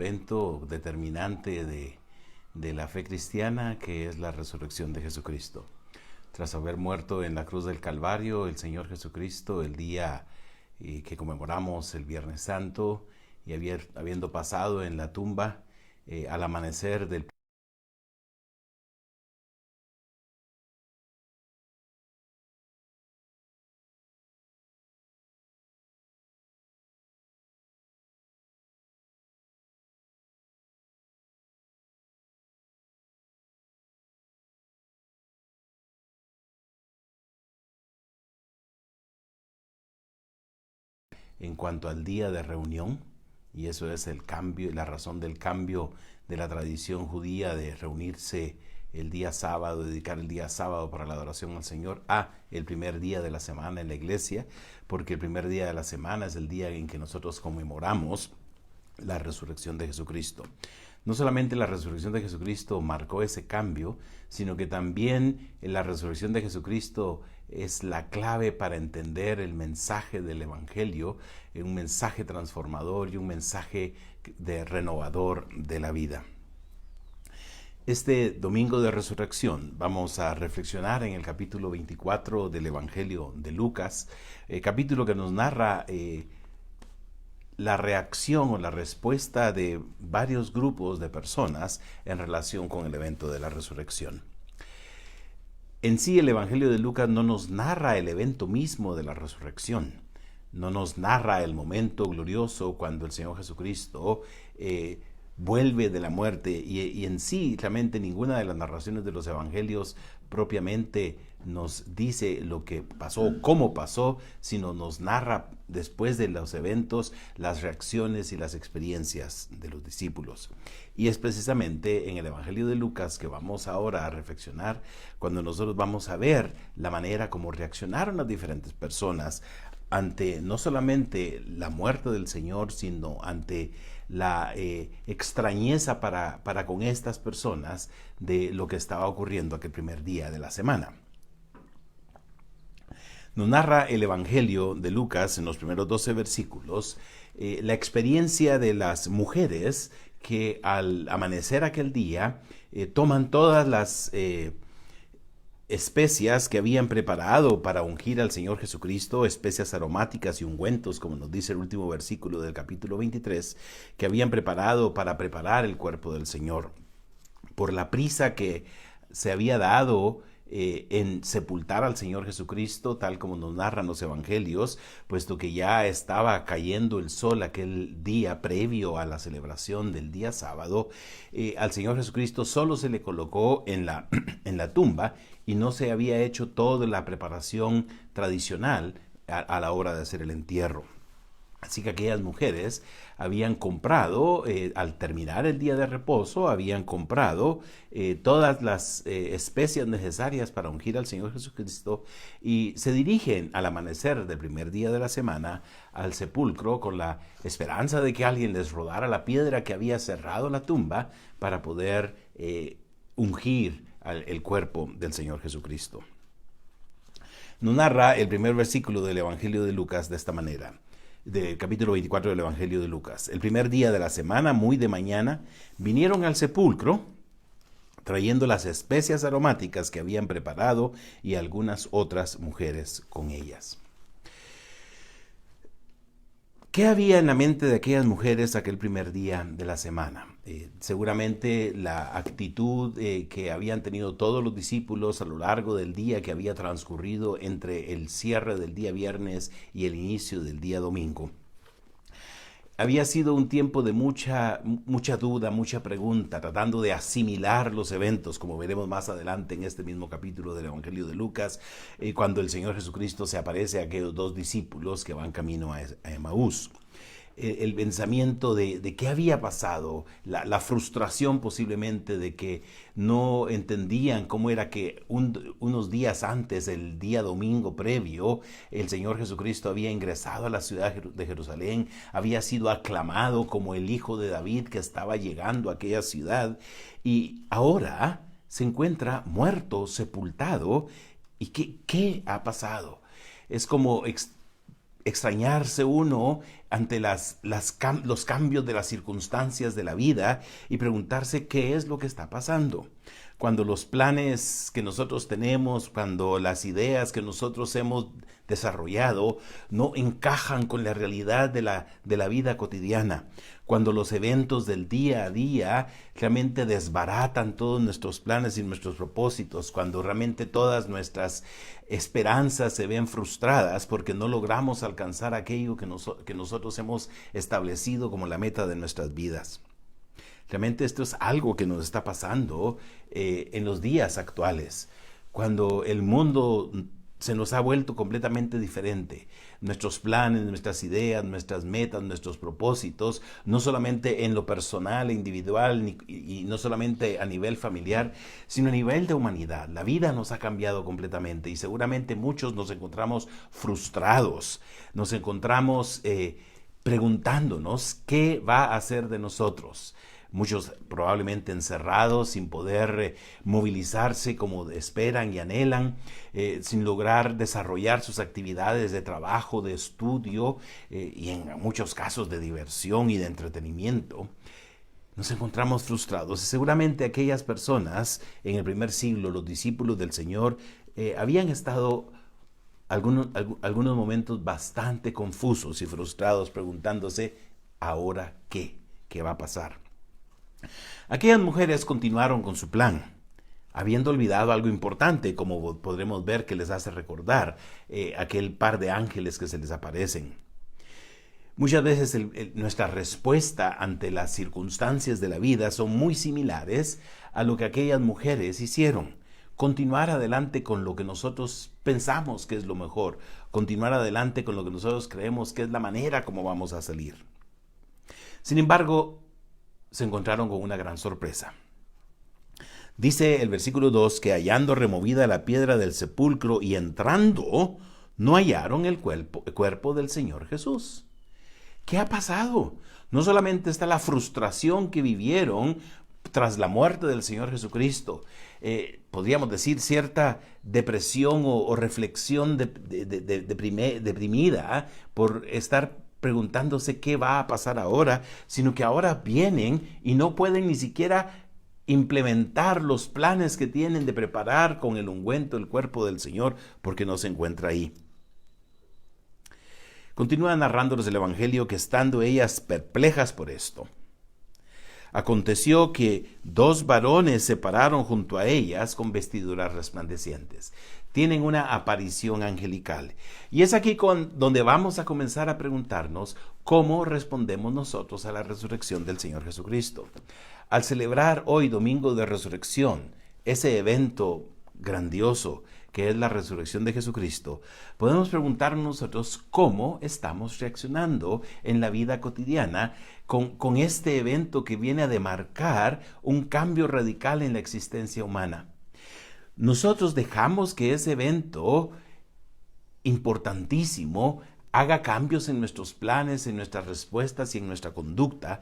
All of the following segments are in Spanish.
evento determinante de la fe cristiana, que es la resurrección de Jesucristo. Tras haber muerto en la cruz del Calvario, el Señor Jesucristo, el día que conmemoramos el Viernes Santo, y habiendo pasado en la tumba al amanecer del en cuanto al día de reunión, y eso es el cambio y la razón del cambio de la tradición judía de reunirse el día sábado, dedicar el día sábado para la adoración al Señor a el primer día de la semana en la iglesia, porque el primer día de la semana es el día en que nosotros conmemoramos la resurrección de Jesucristo. No solamente la resurrección de Jesucristo marcó ese cambio, sino que también la resurrección de Jesucristo es la clave para entender el mensaje del Evangelio, un mensaje transformador y un mensaje renovador de la vida. Este domingo de resurrección vamos a reflexionar en el capítulo 24 del Evangelio de Lucas, capítulo que nos narra la reacción o la respuesta de varios grupos de personas en relación con el evento de la resurrección. En sí, el Evangelio de Lucas no nos narra el evento mismo de la resurrección, no nos narra el momento glorioso cuando el Señor Jesucristo vuelve de la muerte, y en sí realmente ninguna de las narraciones de los evangelios propiamente nos dice lo que pasó, cómo pasó, sino nos narra después de los eventos las reacciones y las experiencias de los discípulos. Y es precisamente en el Evangelio de Lucas que vamos ahora a reflexionar, cuando nosotros vamos a ver la manera como reaccionaron las diferentes personas ante no solamente la muerte del Señor, sino ante la extrañeza para con estas personas de lo que estaba ocurriendo aquel primer día de la semana. Nos narra el Evangelio de Lucas en los primeros 12 versículos la experiencia de las mujeres que al amanecer aquel día toman todas las especias que habían preparado para ungir al Señor Jesucristo, especias aromáticas y ungüentos, como nos dice el último versículo del capítulo 23, que habían preparado para preparar el cuerpo del Señor. Por la prisa que se había dado en sepultar al Señor Jesucristo, tal como nos narran los evangelios, puesto que ya estaba cayendo el sol aquel día previo a la celebración del día sábado, al Señor Jesucristo solo se le colocó en la tumba, y no se había hecho toda la preparación tradicional a la hora de hacer el entierro. Así que aquellas mujeres habían comprado, al terminar el día de reposo, habían comprado todas las especias necesarias para ungir al Señor Jesucristo, y se dirigen al amanecer del primer día de la semana al sepulcro con la esperanza de que alguien les rodara la piedra que había cerrado la tumba para poder ungir el cuerpo del Señor Jesucristo. Nos narra el primer versículo del Evangelio de Lucas de esta manera, del capítulo 24 del Evangelio de Lucas. El primer día de la semana, muy de mañana, vinieron al sepulcro trayendo las especias aromáticas que habían preparado y algunas otras mujeres con ellas. ¿Qué había en la mente de aquellas mujeres aquel primer día de la semana? Seguramente la actitud que habían tenido todos los discípulos a lo largo del día que había transcurrido entre el cierre del día viernes y el inicio del día domingo. Había sido un tiempo de mucha duda, mucha pregunta, tratando de asimilar los eventos, como veremos más adelante en este mismo capítulo del Evangelio de Lucas, cuando el Señor Jesucristo se aparece a aquellos dos discípulos que van camino a Emaús. El pensamiento de qué había pasado, la frustración posiblemente de que no entendían cómo era que unos días antes, el día domingo previo, el Señor Jesucristo había ingresado a la ciudad de Jerusalén, había sido aclamado como el Hijo de David que estaba llegando a aquella ciudad, y ahora se encuentra muerto, sepultado. ¿Y qué ha pasado? Es como extrañarse uno ante los cambios de las circunstancias de la vida y preguntarse qué es lo que está pasando. Cuando los planes que nosotros tenemos, cuando las ideas que nosotros hemos desarrollado no encajan con la realidad de la vida cotidiana, cuando los eventos del día a día realmente desbaratan todos nuestros planes y nuestros propósitos, cuando realmente todas nuestras esperanzas se ven frustradas porque no logramos alcanzar aquello que nosotros hemos establecido como la meta de nuestras vidas. Realmente esto es algo que nos está pasando en los días actuales, cuando el mundo se nos ha vuelto completamente diferente. Nuestros planes, nuestras ideas, nuestras metas, nuestros propósitos, no solamente en lo personal e individual y no solamente a nivel familiar, sino a nivel de humanidad. La vida nos ha cambiado completamente y seguramente muchos nos encontramos frustrados, nos encontramos preguntándonos qué va a hacer de nosotros. Muchos probablemente encerrados, sin poder movilizarse como esperan y anhelan, sin lograr desarrollar sus actividades de trabajo, de estudio y en muchos casos de diversión y de entretenimiento. Nos encontramos frustrados y seguramente aquellas personas en el primer siglo, los discípulos del Señor, habían estado algunos momentos bastante confusos y frustrados preguntándose, ¿ahora qué? ¿Qué va a pasar? Aquellas mujeres continuaron con su plan, habiendo olvidado algo importante, como podremos ver que les hace recordar aquel par de ángeles que se les aparecen. Muchas veces nuestra respuesta ante las circunstancias de la vida son muy similares a lo que aquellas mujeres hicieron. Continuar adelante con lo que nosotros pensamos que es lo mejor, continuar adelante con lo que nosotros creemos que es la manera como vamos a salir. Sin embargo, se encontraron con una gran sorpresa. Dice el versículo 2 que hallando removida la piedra del sepulcro y entrando, no hallaron el cuerpo del Señor Jesús. ¿Qué ha pasado? No solamente está la frustración que vivieron tras la muerte del Señor Jesucristo, podríamos decir cierta depresión o reflexión deprimida por estar preguntándose qué va a pasar ahora, sino que ahora vienen y no pueden ni siquiera implementar los planes que tienen de preparar con el ungüento el cuerpo del Señor porque no se encuentra ahí. Continúa narrándoles el Evangelio que estando ellas perplejas por esto, aconteció que 2 varones se pararon junto a ellas con vestiduras resplandecientes. Tienen una aparición angelical. Y es aquí donde vamos a comenzar a preguntarnos cómo respondemos nosotros a la resurrección del Señor Jesucristo. Al celebrar hoy, Domingo de Resurrección, ese evento grandioso que es la resurrección de Jesucristo, podemos preguntarnos nosotros cómo estamos reaccionando en la vida cotidiana con este evento que viene a demarcar un cambio radical en la existencia humana. Nosotros dejamos que ese evento importantísimo haga cambios en nuestros planes, en nuestras respuestas y en nuestra conducta.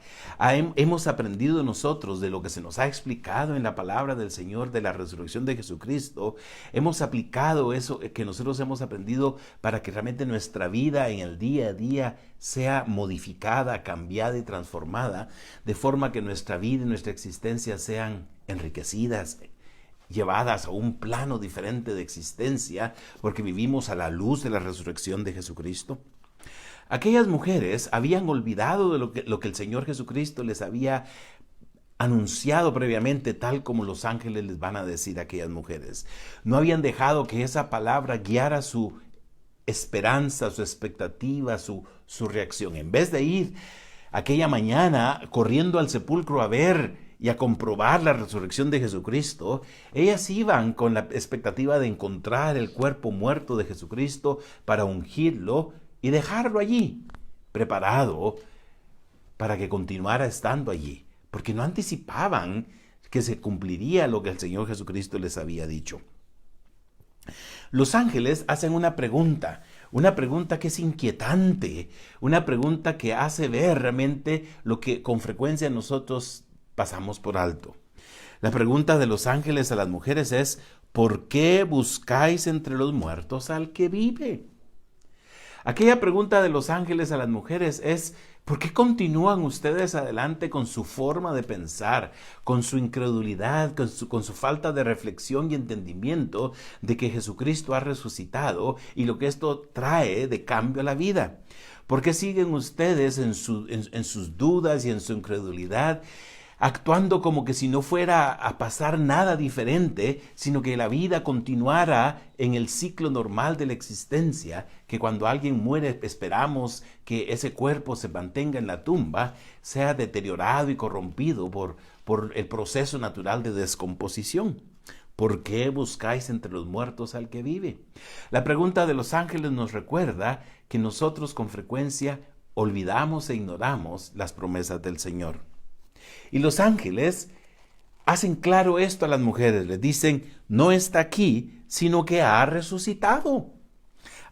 Hemos aprendido nosotros de lo que se nos ha explicado en la palabra del Señor de la resurrección de Jesucristo. Hemos aplicado eso que nosotros hemos aprendido para que realmente nuestra vida en el día a día sea modificada, cambiada y transformada, de forma que nuestra vida y nuestra existencia sean enriquecidas, llevadas a un plano diferente de existencia, porque vivimos a la luz de la resurrección de Jesucristo. Aquellas mujeres habían olvidado de lo que el Señor Jesucristo les había anunciado previamente, tal como los ángeles les van a decir a aquellas mujeres. No habían dejado que esa palabra guiara su esperanza, su expectativa, su reacción. En vez de ir aquella mañana corriendo al sepulcro a ver y a comprobar la resurrección de Jesucristo, ellas iban con la expectativa de encontrar el cuerpo muerto de Jesucristo para ungirlo y dejarlo allí, preparado para que continuara estando allí, porque no anticipaban que se cumpliría lo que el Señor Jesucristo les había dicho. Los ángeles hacen una pregunta que es inquietante, una pregunta que hace ver realmente lo que con frecuencia nosotros pasamos por alto. La pregunta de los ángeles a las mujeres es: ¿por qué buscáis entre los muertos al que vive? Aquella pregunta de los ángeles a las mujeres es: ¿por qué continúan ustedes adelante con su forma de pensar, con su incredulidad, con su falta de reflexión y entendimiento de que Jesucristo ha resucitado y lo que esto trae de cambio a la vida? ¿Por qué siguen ustedes en sus dudas y en su incredulidad, actuando como que si no fuera a pasar nada diferente, sino que la vida continuara en el ciclo normal de la existencia, que cuando alguien muere esperamos que ese cuerpo se mantenga en la tumba, sea deteriorado y corrompido por el proceso natural de descomposición? ¿Por qué buscáis entre los muertos al que vive? La pregunta de los ángeles nos recuerda que nosotros con frecuencia olvidamos e ignoramos las promesas del Señor. Y los ángeles hacen claro esto a las mujeres. Les dicen: no está aquí, sino que ha resucitado.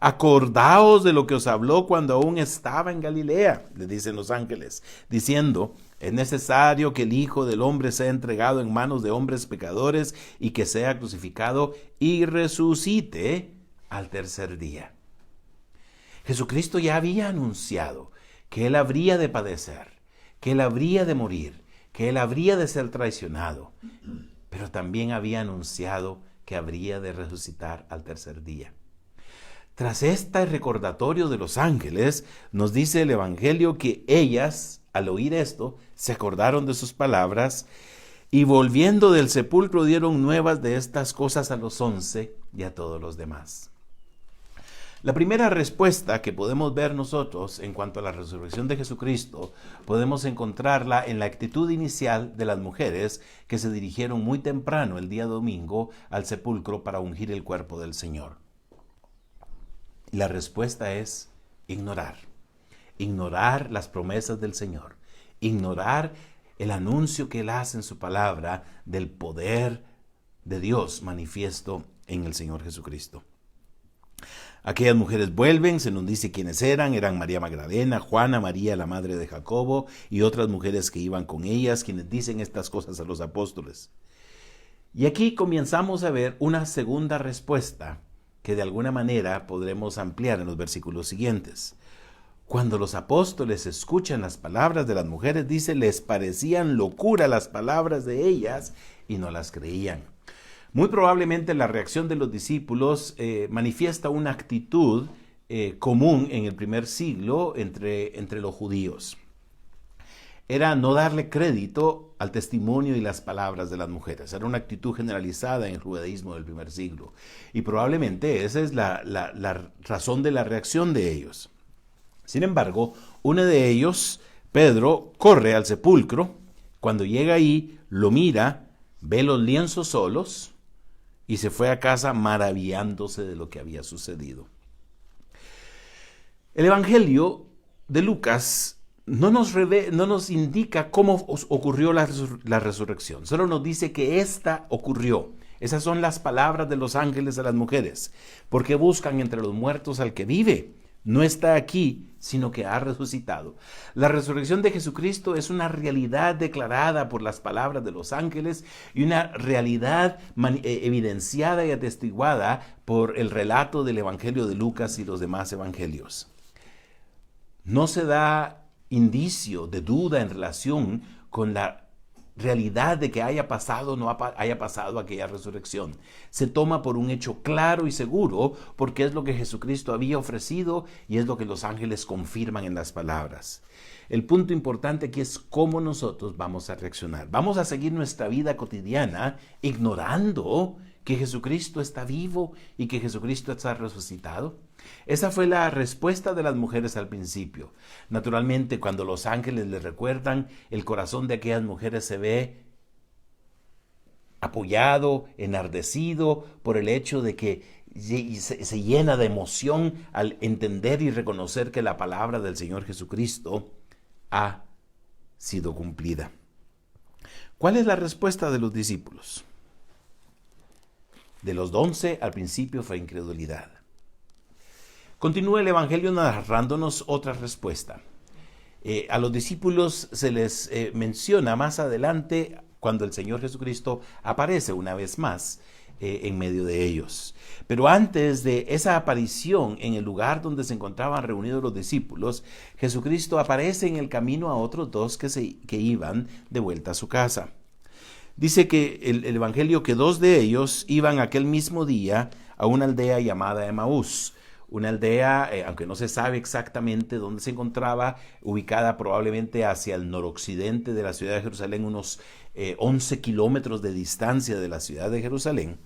Acordaos de lo que os habló cuando aún estaba en Galilea, le dicen los ángeles, diciendo: es necesario que el Hijo del Hombre sea entregado en manos de hombres pecadores y que sea crucificado y resucite al tercer día. Jesucristo ya había anunciado que Él habría de padecer, que Él habría de morir, que Él habría de ser traicionado, pero también había anunciado que habría de resucitar al tercer día. Tras este recordatorio de los ángeles, nos dice el Evangelio que ellas, al oír esto, se acordaron de sus palabras y volviendo del sepulcro dieron nuevas de estas cosas a los 11 y a todos los demás. La primera respuesta que podemos ver nosotros en cuanto a la resurrección de Jesucristo, podemos encontrarla en la actitud inicial de las mujeres que se dirigieron muy temprano el día domingo al sepulcro para ungir el cuerpo del Señor. La respuesta es ignorar las promesas del Señor, ignorar el anuncio que Él hace en su palabra del poder de Dios manifiesto en el Señor Jesucristo. Aquellas mujeres vuelven, se nos dice quiénes eran María Magdalena, Juana, María la madre de Jacobo y otras mujeres que iban con ellas, quienes dicen estas cosas a los apóstoles. Y aquí comenzamos a ver una segunda respuesta que de alguna manera podremos ampliar en los versículos siguientes. Cuando los apóstoles escuchan las palabras de las mujeres, dice, les parecían locura las palabras de ellas y no las creían. Muy probablemente la reacción de los discípulos manifiesta una actitud común en el primer siglo entre los judíos. Era no darle crédito al testimonio y las palabras de las mujeres. Era una actitud generalizada en el judaísmo del primer siglo. Y probablemente esa es la razón de la reacción de ellos. Sin embargo, uno de ellos, Pedro, corre al sepulcro. Cuando llega ahí, lo mira, ve los lienzos solos y se fue a casa maravillándose de lo que había sucedido. El Evangelio de Lucas no nos indica cómo ocurrió la resurrección. Solo nos dice que esta ocurrió. Esas son las palabras de los ángeles a las mujeres. Porque buscan entre los muertos al que vive. No está aquí, sino que ha resucitado. La resurrección de Jesucristo es una realidad declarada por las palabras de los ángeles y una realidad evidenciada y atestiguada por el relato del Evangelio de Lucas y los demás evangelios. No se da indicio de duda en relación con la realidad de que haya pasado o no haya pasado aquella resurrección. Se toma por un hecho claro y seguro porque es lo que Jesucristo había ofrecido y es lo que los ángeles confirman en las palabras. El punto importante aquí es cómo nosotros vamos a reaccionar. ¿Vamos a seguir nuestra vida cotidiana ignorando que Jesucristo está vivo y que Jesucristo está resucitado? Esa fue la respuesta de las mujeres al principio. Naturalmente, cuando los ángeles les recuerdan, el corazón de aquellas mujeres se ve apoyado, enardecido por el hecho de que se llena de emoción al entender y reconocer que la palabra del Señor Jesucristo ha sido cumplida. ¿Cuál es la respuesta de los discípulos? De los 11 al principio fue incredulidad. Continúa el Evangelio narrándonos otra respuesta. A los discípulos se les menciona más adelante, cuando el Señor Jesucristo aparece una vez más, en medio de ellos. Pero antes de esa aparición en el lugar donde se encontraban reunidos los discípulos, Jesucristo aparece en el camino a otros dos que iban de vuelta a su casa. Dice que el Evangelio que dos de ellos iban aquel mismo día a una aldea llamada Emaús. Una aldea, aunque no se sabe exactamente dónde se encontraba, ubicada probablemente hacia el noroccidente de la ciudad de Jerusalén, unos 11 kilómetros de distancia de la ciudad de Jerusalén.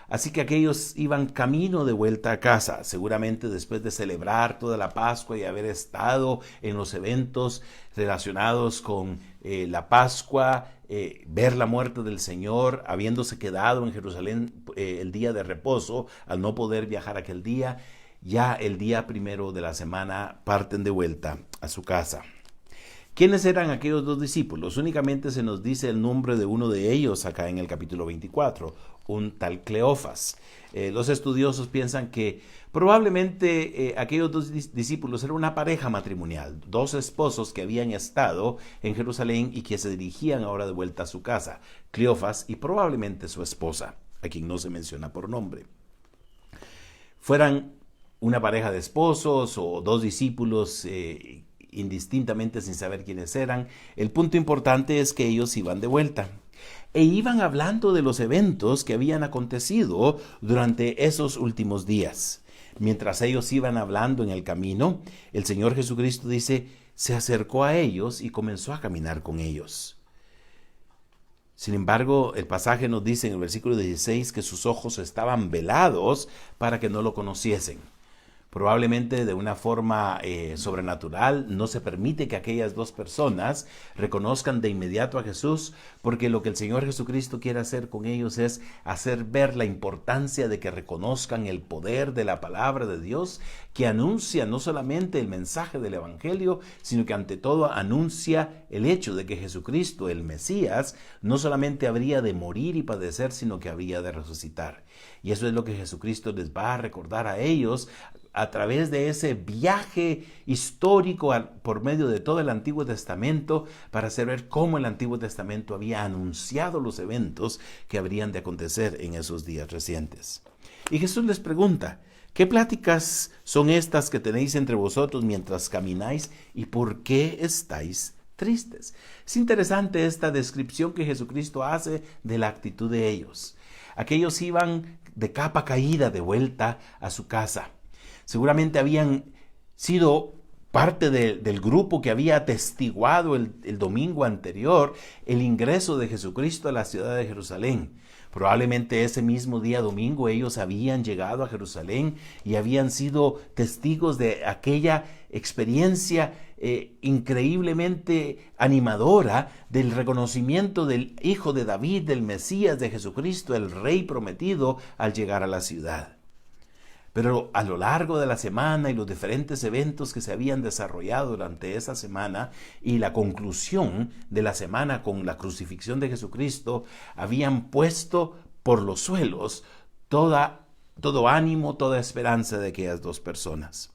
Así que aquellos iban camino de vuelta a casa, seguramente después de celebrar toda la Pascua y haber estado en los eventos relacionados con la Pascua, ver la muerte del Señor, habiéndose quedado en Jerusalén el día de reposo, al no poder viajar aquel día. Ya el día primero de la semana parten de vuelta a su casa. ¿Quiénes eran aquellos dos discípulos? Únicamente se nos dice el nombre de uno de ellos acá en el capítulo 24, un tal Cleofas. Los estudiosos piensan que probablemente aquellos dos discípulos eran una pareja matrimonial, dos esposos que habían estado en Jerusalén y que se dirigían ahora de vuelta a su casa, Cleofas y probablemente su esposa, a quien no se menciona por nombre. Fueran una pareja de esposos o dos discípulos indistintamente sin saber quiénes eran, el punto importante es que ellos iban de vuelta e iban hablando de los eventos que habían acontecido durante esos últimos días. Mientras ellos iban hablando en el camino, el Señor Jesucristo dice, se acercó a ellos y comenzó a caminar con ellos. Sin embargo, el pasaje nos dice en el versículo 16 que sus ojos estaban velados para que no lo conociesen. Probablemente de una forma sobrenatural no se permite que aquellas dos personas reconozcan de inmediato a Jesús, porque lo que el Señor Jesucristo quiere hacer con ellos es hacer ver la importancia de que reconozcan el poder de la palabra de Dios, que anuncia no solamente el mensaje del Evangelio, sino que ante todo anuncia el hecho de que Jesucristo, el Mesías, no solamente habría de morir y padecer, sino que habría de resucitar. Y eso es lo que Jesucristo les va a recordar a ellos a través de ese viaje histórico por medio de todo el Antiguo Testamento, para hacer ver cómo el Antiguo Testamento había anunciado los eventos que habrían de acontecer en esos días recientes. Y Jesús les pregunta, ¿qué pláticas son estas que tenéis entre vosotros mientras camináis y por qué estáis tristes? Es interesante esta descripción que Jesucristo hace de la actitud de ellos. Aquellos iban de capa caída de vuelta a su casa. Seguramente habían sido parte del grupo que había atestiguado el domingo anterior el ingreso de Jesucristo a la ciudad de Jerusalén. Probablemente ese mismo día domingo ellos habían llegado a Jerusalén y habían sido testigos de aquella experiencia increíblemente animadora del reconocimiento del Hijo de David, del Mesías de Jesucristo, el Rey prometido al llegar a la ciudad. Pero a lo largo de la semana y los diferentes eventos que se habían desarrollado durante esa semana y la conclusión de la semana con la crucifixión de Jesucristo, habían puesto por los suelos todo ánimo, toda esperanza de aquellas dos personas.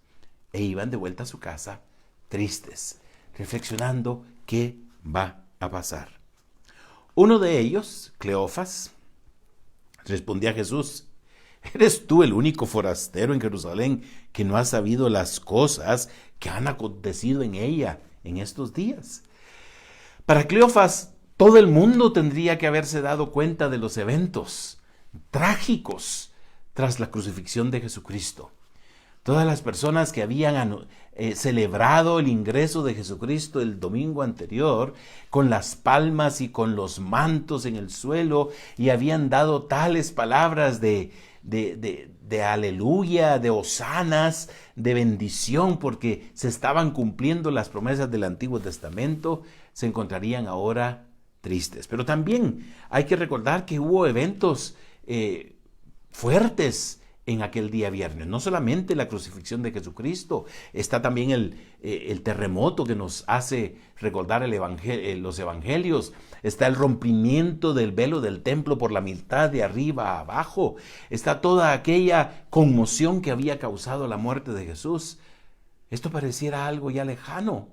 E iban de vuelta a su casa tristes, reflexionando qué va a pasar. Uno de ellos, Cleofas, respondía a Jesús, ¿eres tú el único forastero en Jerusalén que no ha sabido las cosas que han acontecido en ella en estos días? Para Cleofas, todo el mundo tendría que haberse dado cuenta de los eventos trágicos tras la crucifixión de Jesucristo. Todas las personas que habían celebrado el ingreso de Jesucristo el domingo anterior con las palmas y con los mantos en el suelo y habían dado tales palabras de aleluya, de hosanas, de bendición, porque se estaban cumpliendo las promesas del Antiguo Testamento, se encontrarían ahora tristes. Pero también hay que recordar que hubo eventos fuertes en aquel día viernes. No solamente la crucifixión de Jesucristo, está también el terremoto que nos hace recordar los evangelios, está el rompimiento del velo del templo por la mitad de arriba a abajo, está toda aquella conmoción que había causado la muerte de Jesús. Esto pareciera algo ya lejano,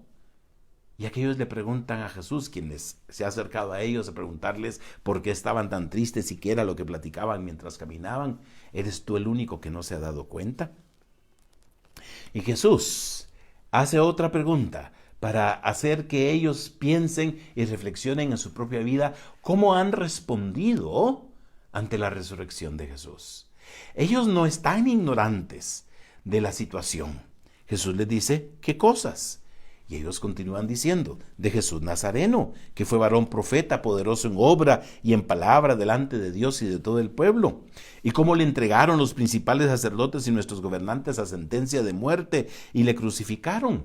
Y aquellos le preguntan a Jesús, quienes se ha acercado a ellos a preguntarles por qué estaban tan tristes y qué era lo que platicaban mientras caminaban. ¿Eres tú el único que no se ha dado cuenta? Y Jesús hace otra pregunta para hacer que ellos piensen y reflexionen en su propia vida cómo han respondido ante la resurrección de Jesús. Ellos no están ignorantes de la situación. Jesús les dice, ¿qué cosas? Y ellos continúan diciendo, de Jesús Nazareno, que fue varón profeta, poderoso en obra y en palabra delante de Dios y de todo el pueblo. Y cómo le entregaron los principales sacerdotes y nuestros gobernantes a sentencia de muerte y le crucificaron.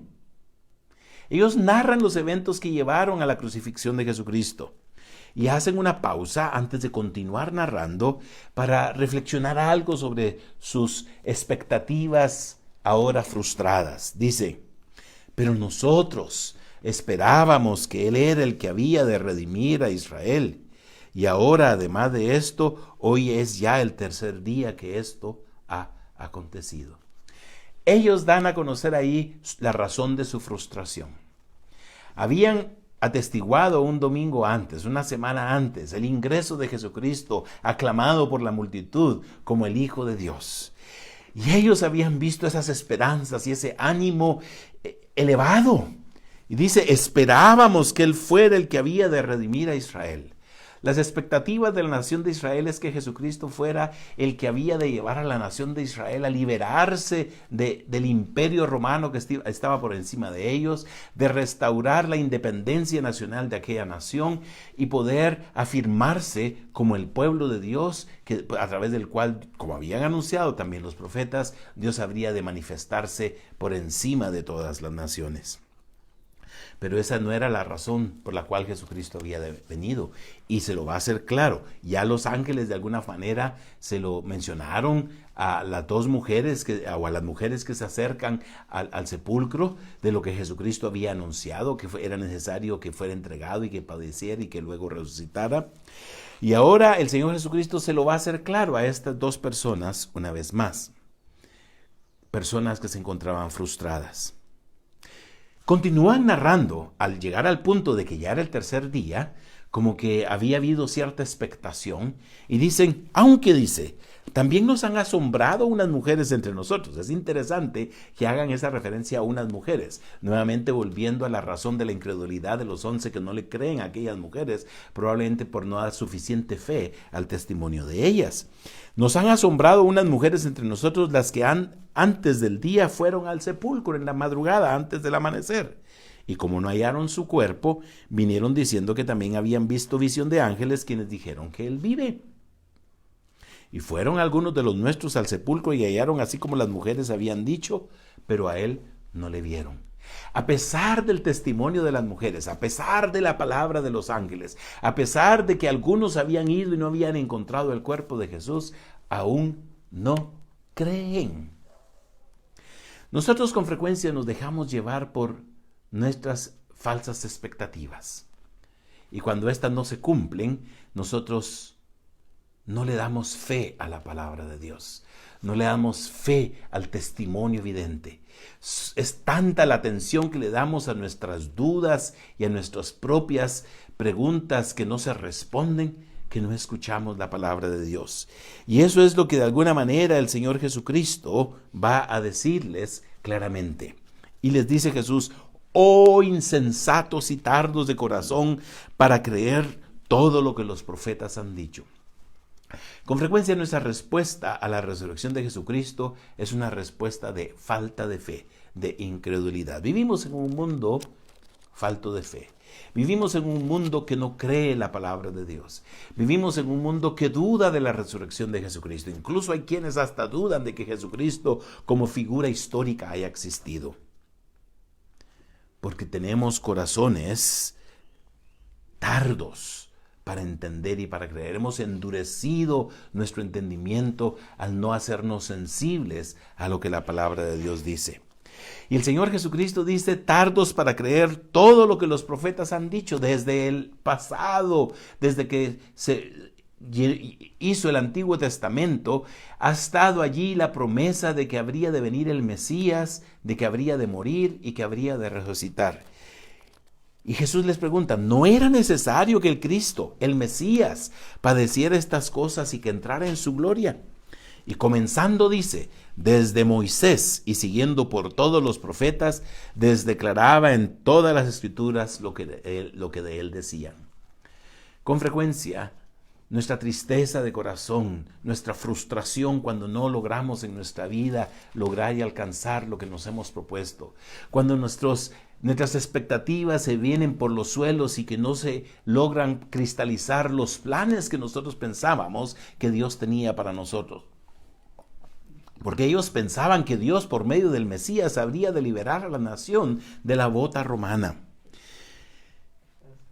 Ellos narran los eventos que llevaron a la crucifixión de Jesucristo. Y hacen una pausa antes de continuar narrando para reflexionar algo sobre sus expectativas ahora frustradas. Dice, pero nosotros esperábamos que Él era el que había de redimir a Israel. Y ahora, además de esto, hoy es ya el tercer día que esto ha acontecido. Ellos dan a conocer ahí la razón de su frustración. Habían atestiguado un domingo antes, una semana antes, el ingreso de Jesucristo, aclamado por la multitud como el Hijo de Dios. Y ellos habían visto esas esperanzas y ese ánimo elevado. Y dice, esperábamos que Él fuera el que había de redimir a Israel. Las expectativas de la nación de Israel es que Jesucristo fuera el que había de llevar a la nación de Israel a liberarse del imperio romano que estaba por encima de ellos, de restaurar la independencia nacional de aquella nación y poder afirmarse como el pueblo de Dios, a través del cual, como habían anunciado también los profetas, Dios habría de manifestarse por encima de todas las naciones. Pero esa no era la razón por la cual Jesucristo había venido. Y se lo va a hacer claro. Ya los ángeles de alguna manera se lo mencionaron a las dos mujeres o a las mujeres que se acercan al sepulcro, de lo que Jesucristo había anunciado, que era necesario que fuera entregado y que padeciera y que luego resucitara. Y ahora el Señor Jesucristo se lo va a hacer claro a estas dos personas una vez más. Personas que se encontraban frustradas. Continúan narrando al llegar al punto de que ya era el tercer día, como que había habido cierta expectación, y dicen, aunque dice, también nos han asombrado unas mujeres entre nosotros. Es interesante que hagan esa referencia a unas mujeres, nuevamente volviendo a la razón de la incredulidad de los 11 que no le creen a aquellas mujeres, probablemente por no dar suficiente fe al testimonio de ellas. Nos han asombrado unas mujeres entre nosotros, las que antes del día fueron al sepulcro en la madrugada, antes del amanecer. Y como no hallaron su cuerpo, vinieron diciendo que también habían visto visión de ángeles, quienes dijeron que él vive. Y fueron algunos de los nuestros al sepulcro y hallaron así como las mujeres habían dicho, pero a él no le vieron. A pesar del testimonio de las mujeres, a pesar de la palabra de los ángeles, a pesar de que algunos habían ido y no habían encontrado el cuerpo de Jesús, aún no creen. Nosotros con frecuencia nos dejamos llevar por nuestras falsas expectativas. Y cuando éstas no se cumplen, nosotros no le damos fe a la palabra de Dios. No le damos fe al testimonio evidente. Es tanta la atención que le damos a nuestras dudas y a nuestras propias preguntas que no se responden, que no escuchamos la palabra de Dios. Y eso es lo que de alguna manera el Señor Jesucristo va a decirles claramente. Y les dice Jesús, oh insensatos y tardos de corazón para creer todo lo que los profetas han dicho. Con frecuencia nuestra respuesta a la resurrección de Jesucristo es una respuesta de falta de fe, de incredulidad. Vivimos en un mundo falto de fe. Vivimos en un mundo que no cree la palabra de Dios. Vivimos en un mundo que duda de la resurrección de Jesucristo. Incluso hay quienes hasta dudan de que Jesucristo como figura histórica haya existido. Porque tenemos corazones tardos para entender y para creer. Hemos endurecido nuestro entendimiento al no hacernos sensibles a lo que la palabra de Dios dice. Y el Señor Jesucristo dice, tardos para creer todo lo que los profetas han dicho desde el pasado, desde que se hizo el Antiguo Testamento, ha estado allí la promesa de que habría de venir el Mesías, de que habría de morir y que habría de resucitar. Y Jesús les pregunta, ¿no era necesario que el Cristo, el Mesías, padeciera estas cosas y que entrara en su gloria? Y comenzando dice, desde Moisés y siguiendo por todos los profetas, declaraba en todas las escrituras lo que de él decían. Con frecuencia, nuestra tristeza de corazón, nuestra frustración cuando no logramos en nuestra vida lograr y alcanzar lo que nos hemos propuesto, cuando nuestras expectativas se vienen por los suelos y que no se logran cristalizar los planes que nosotros pensábamos que Dios tenía para nosotros. Porque ellos pensaban que Dios, por medio del Mesías, habría de liberar a la nación de la bota romana.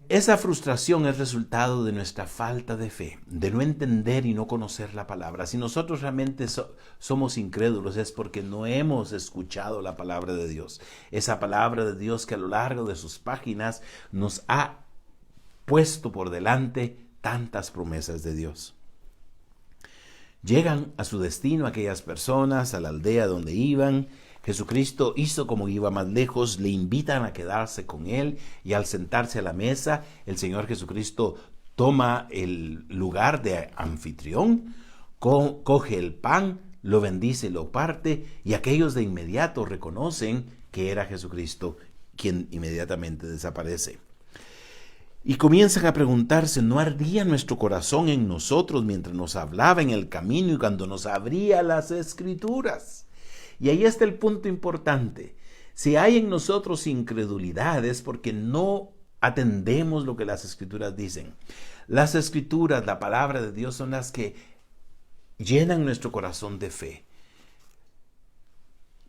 Esa frustración es resultado de nuestra falta de fe, de no entender y no conocer la palabra. Si nosotros realmente somos incrédulos es porque no hemos escuchado la palabra de Dios. Esa palabra de Dios que a lo largo de sus páginas nos ha puesto por delante tantas promesas de Dios. Llegan a su destino aquellas personas, a la aldea donde iban. Jesucristo hizo como iba más lejos, le invitan a quedarse con él y al sentarse a la mesa, el Señor Jesucristo toma el lugar de anfitrión, coge el pan, lo bendice, lo parte y aquellos de inmediato reconocen que era Jesucristo quien inmediatamente desaparece. Y comienzan a preguntarse, ¿no ardía nuestro corazón en nosotros mientras nos hablaba en el camino y cuando nos abría las Escrituras? Y ahí está el punto importante. Si hay en nosotros incredulidad es porque no atendemos lo que las Escrituras dicen. Las Escrituras, la palabra de Dios, son las que llenan nuestro corazón de fe.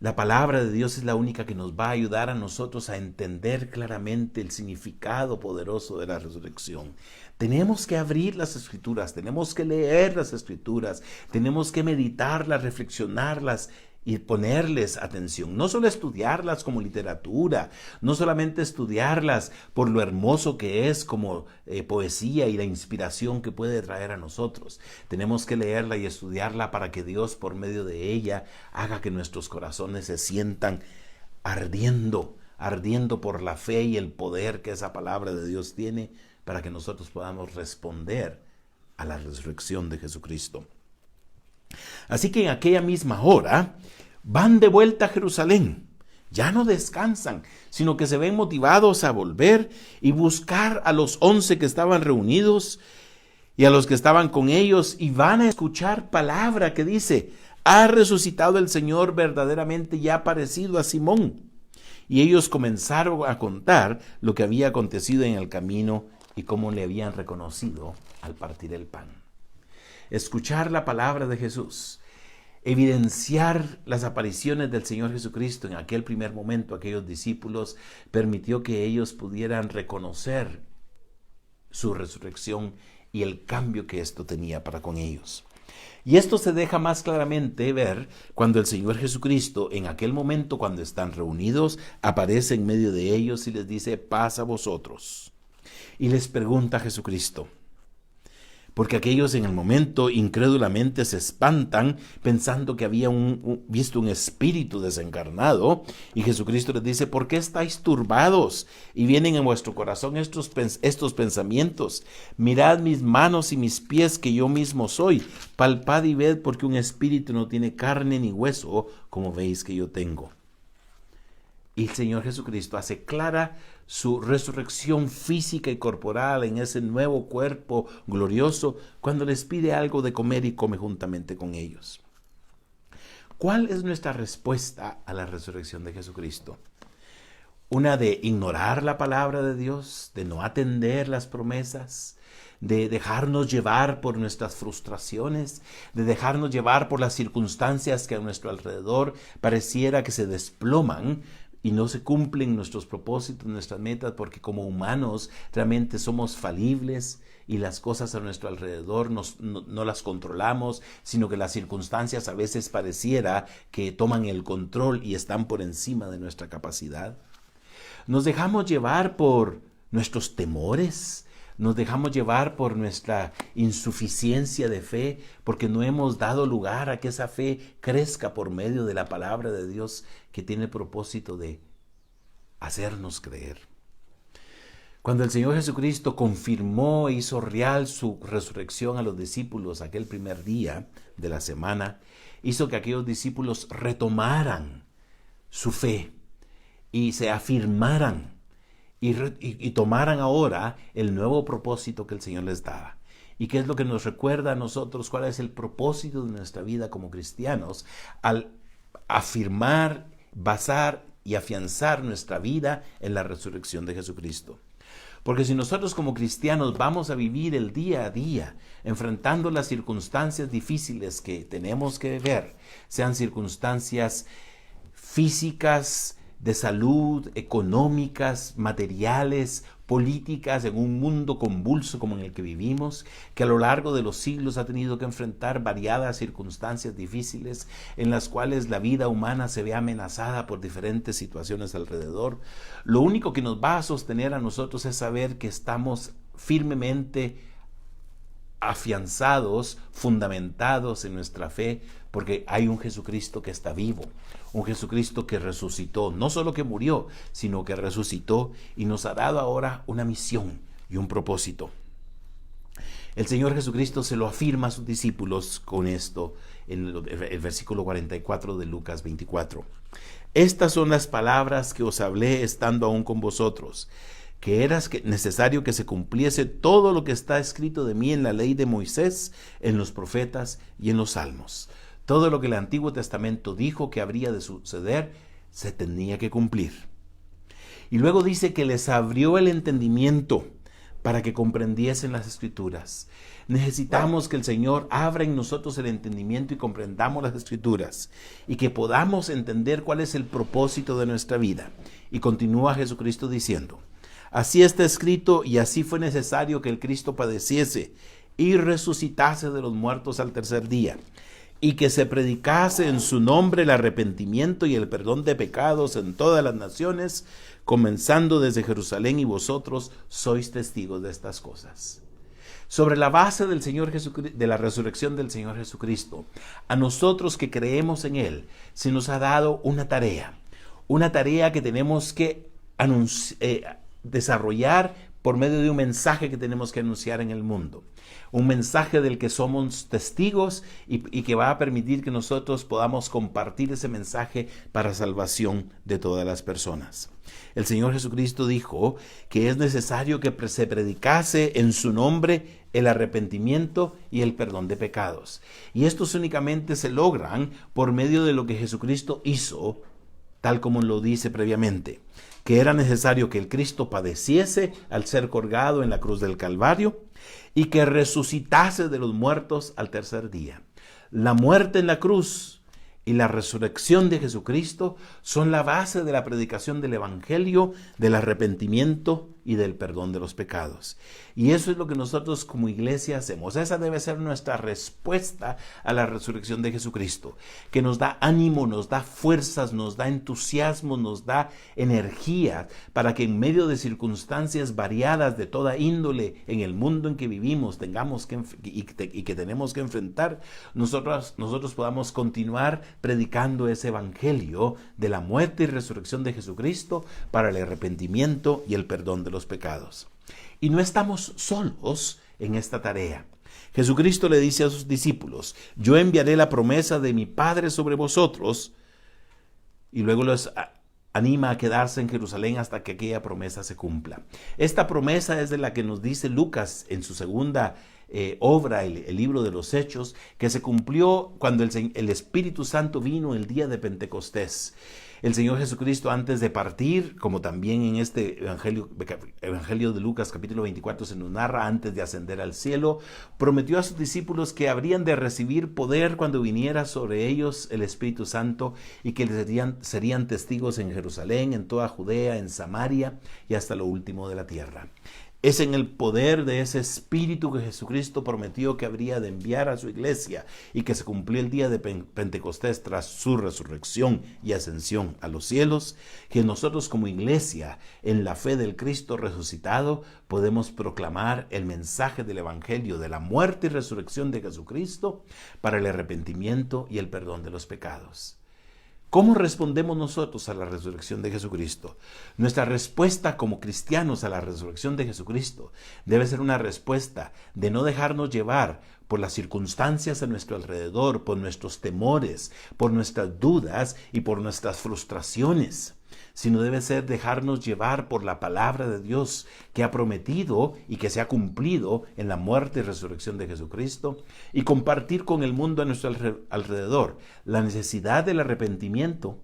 La palabra de Dios es la única que nos va a ayudar a nosotros a entender claramente el significado poderoso de la resurrección. Tenemos que abrir las Escrituras, tenemos que leer las Escrituras, tenemos que meditarlas, reflexionarlas y ponerles atención. No solo estudiarlas como literatura, no solamente estudiarlas por lo hermoso que es como poesía y la inspiración que puede traer a nosotros. Tenemos que leerla y estudiarla para que Dios, por medio de ella, haga que nuestros corazones se sientan ardiendo por la fe y el poder que esa palabra de Dios tiene para que nosotros podamos responder a la resurrección de Jesucristo. Así que en aquella misma hora van de vuelta a Jerusalén. Ya no descansan, sino que se ven motivados a volver y buscar a los 11 que estaban reunidos y a los que estaban con ellos y van a escuchar palabra que dice, ha resucitado el Señor verdaderamente y ha aparecido a Simón. Y ellos comenzaron a contar lo que había acontecido en el camino y cómo le habían reconocido al partir el pan. Escuchar la palabra de Jesús, evidenciar las apariciones del Señor Jesucristo en aquel primer momento, aquellos discípulos, permitió que ellos pudieran reconocer su resurrección y el cambio que esto tenía para con ellos. Y esto se deja más claramente ver cuando el Señor Jesucristo, en aquel momento cuando están reunidos, aparece en medio de ellos y les dice, paz a vosotros. Y les pregunta a Jesucristo, porque aquellos en el momento incrédulamente se espantan pensando que había visto un espíritu desencarnado, y Jesucristo les dice, ¿por qué estáis turbados? Y vienen en vuestro corazón estos pensamientos. Mirad mis manos y mis pies, que yo mismo soy. Palpad y ved, porque un espíritu no tiene carne ni hueso, como veis que yo tengo. Y el Señor Jesucristo hace clara su resurrección física y corporal en ese nuevo cuerpo glorioso cuando les pide algo de comer y come juntamente con ellos. ¿Cuál es nuestra respuesta a la resurrección de Jesucristo? Una de ignorar la palabra de Dios, de no atender las promesas, de dejarnos llevar por nuestras frustraciones, de dejarnos llevar por las circunstancias que a nuestro alrededor pareciera que se desploman y no se cumplen nuestros propósitos, nuestras metas, porque como humanos realmente somos falibles y las cosas a nuestro alrededor no las controlamos, sino que las circunstancias a veces pareciera que toman el control y están por encima de nuestra capacidad. Nos dejamos llevar por nuestros temores, nos dejamos llevar por nuestra insuficiencia de fe, porque no hemos dado lugar a que esa fe crezca por medio de la palabra de Dios que tiene el propósito de hacernos creer. Cuando el Señor Jesucristo confirmó e hizo real su resurrección a los discípulos aquel primer día de la semana, hizo que aquellos discípulos retomaran su fe y se afirmaran y tomaran ahora el nuevo propósito que el Señor les daba. ¿Y qué es lo que nos recuerda a nosotros? ¿Cuál es el propósito de nuestra vida como cristianos? Al afirmar, basar y afianzar nuestra vida en la resurrección de Jesucristo. Porque si nosotros como cristianos vamos a vivir el día a día, enfrentando las circunstancias difíciles que tenemos que ver, sean circunstancias físicas, de salud, económicas, materiales, políticas, en un mundo convulso como en el que vivimos, que a lo largo de los siglos ha tenido que enfrentar variadas circunstancias difíciles en las cuales la vida humana se ve amenazada por diferentes situaciones alrededor. Lo único que nos va a sostener a nosotros es saber que estamos firmemente afianzados, fundamentados en nuestra fe, porque hay un Jesucristo que está vivo, un Jesucristo que resucitó, no solo que murió, sino que resucitó y nos ha dado ahora una misión y un propósito. El Señor Jesucristo se lo afirma a sus discípulos con esto en el versículo 44 de Lucas 24. Estas son las palabras que os hablé estando aún con vosotros, que era necesario que se cumpliese todo lo que está escrito de mí en la ley de Moisés, en los profetas y en los salmos. Todo lo que el Antiguo Testamento dijo que habría de suceder, se tenía que cumplir. Y luego dice que les abrió el entendimiento para que comprendiesen las Escrituras. Necesitamos que el Señor abra en nosotros el entendimiento y comprendamos las Escrituras y que podamos entender cuál es el propósito de nuestra vida. Y continúa Jesucristo diciendo: así está escrito y así fue necesario que el Cristo padeciese y resucitase de los muertos al tercer día, y que se predicase en su nombre el arrepentimiento y el perdón de pecados en todas las naciones, comenzando desde Jerusalén, y vosotros sois testigos de estas cosas. Sobre la base del Señor Jesucristo, de la resurrección del Señor Jesucristo, a nosotros que creemos en Él, se nos ha dado una tarea que tenemos que desarrollar por medio de un mensaje que tenemos que anunciar en el mundo. Un mensaje del que somos testigos y que va a permitir que nosotros podamos compartir ese mensaje para salvación de todas las personas. El Señor Jesucristo dijo que es necesario que se predicase en su nombre el arrepentimiento y el perdón de pecados. Y estos únicamente se logran por medio de lo que Jesucristo hizo, tal como lo dice previamente, que era necesario que el Cristo padeciese al ser colgado en la cruz del Calvario y que resucitase de los muertos al tercer día. La muerte en la cruz y la resurrección de Jesucristo son la base de la predicación del Evangelio, del arrepentimiento y del perdón de los pecados. Y eso es lo que nosotros como iglesia hacemos. Esa debe ser nuestra respuesta a la resurrección de Jesucristo, que nos da ánimo, nos da fuerzas, nos da entusiasmo, nos da energía para que en medio de circunstancias variadas de toda índole en el mundo en que vivimos y que tenemos que enfrentar, nosotros podamos continuar predicando ese evangelio de la muerte y resurrección de Jesucristo para el arrepentimiento y el perdón de los pecados. Y no estamos solos en esta tarea. Jesucristo le dice a sus discípulos: yo enviaré la promesa de mi Padre sobre vosotros, y luego los anima a quedarse en Jerusalén hasta que aquella promesa se cumpla. Esta promesa es de la que nos dice Lucas en su segunda obra, el libro de los Hechos, que se cumplió cuando el Espíritu Santo vino el día de Pentecostés. El Señor Jesucristo, antes de partir, como también en este Evangelio de Lucas capítulo 24 se nos narra, antes de ascender al cielo, prometió a sus discípulos que habrían de recibir poder cuando viniera sobre ellos el Espíritu Santo y que serían testigos en Jerusalén, en toda Judea, en Samaria y hasta lo último de la tierra. Es en el poder de ese Espíritu que Jesucristo prometió que habría de enviar a su iglesia y que se cumplió el día de Pentecostés tras su resurrección y ascensión a los cielos, que nosotros como iglesia, en la fe del Cristo resucitado, podemos proclamar el mensaje del Evangelio de la muerte y resurrección de Jesucristo para el arrepentimiento y el perdón de los pecados. ¿Cómo respondemos nosotros a la resurrección de Jesucristo? Nuestra respuesta como cristianos a la resurrección de Jesucristo debe ser una respuesta de no dejarnos llevar por las circunstancias a nuestro alrededor, por nuestros temores, por nuestras dudas y por nuestras frustraciones, sino debe ser dejarnos llevar por la palabra de Dios que ha prometido y que se ha cumplido en la muerte y resurrección de Jesucristo, y compartir con el mundo a nuestro alrededor la necesidad del arrepentimiento,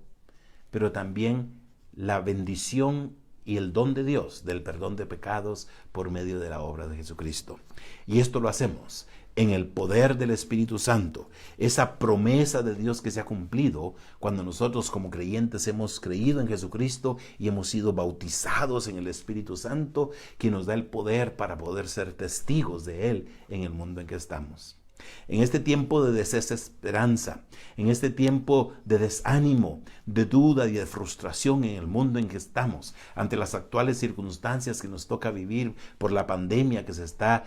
pero también la bendición y el don de Dios del perdón de pecados por medio de la obra de Jesucristo. Y esto lo hacemos en el poder del Espíritu Santo, esa promesa de Dios que se ha cumplido cuando nosotros como creyentes hemos creído en Jesucristo y hemos sido bautizados en el Espíritu Santo, que nos da el poder para poder ser testigos de Él en el mundo en que estamos. En este tiempo de desesperanza, en este tiempo de desánimo, de duda y de frustración en el mundo en que estamos, ante las actuales circunstancias que nos toca vivir por la pandemia que está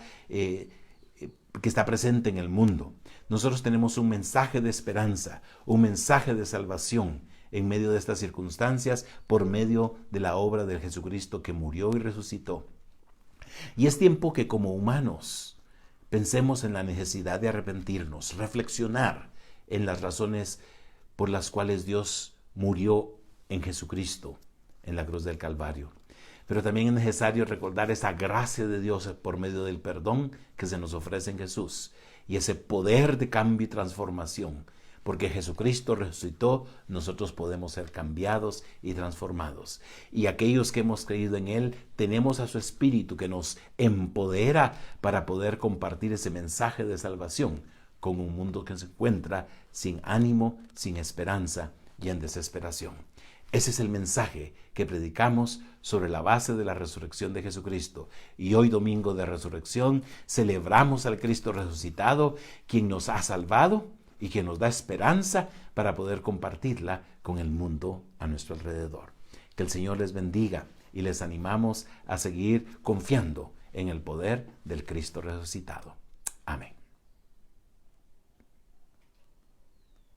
presente en el mundo, nosotros tenemos un mensaje de esperanza, un mensaje de salvación en medio de estas circunstancias por medio de la obra de Jesucristo que murió y resucitó. Y es tiempo que como humanos pensemos en la necesidad de arrepentirnos, reflexionar en las razones por las cuales Dios murió en Jesucristo en la cruz del Calvario. Pero también es necesario recordar esa gracia de Dios por medio del perdón que se nos ofrece en Jesús y ese poder de cambio y transformación. Porque Jesucristo resucitó, nosotros podemos ser cambiados y transformados. Y aquellos que hemos creído en Él, tenemos a su Espíritu que nos empodera para poder compartir ese mensaje de salvación con un mundo que se encuentra sin ánimo, sin esperanza y en desesperación. Ese es el mensaje que predicamos sobre la base de la resurrección de Jesucristo. Y hoy, domingo de resurrección, celebramos al Cristo resucitado, quien nos ha salvado y que nos da esperanza para poder compartirla con el mundo a nuestro alrededor. Que el Señor les bendiga y les animamos a seguir confiando en el poder del Cristo resucitado. Amén.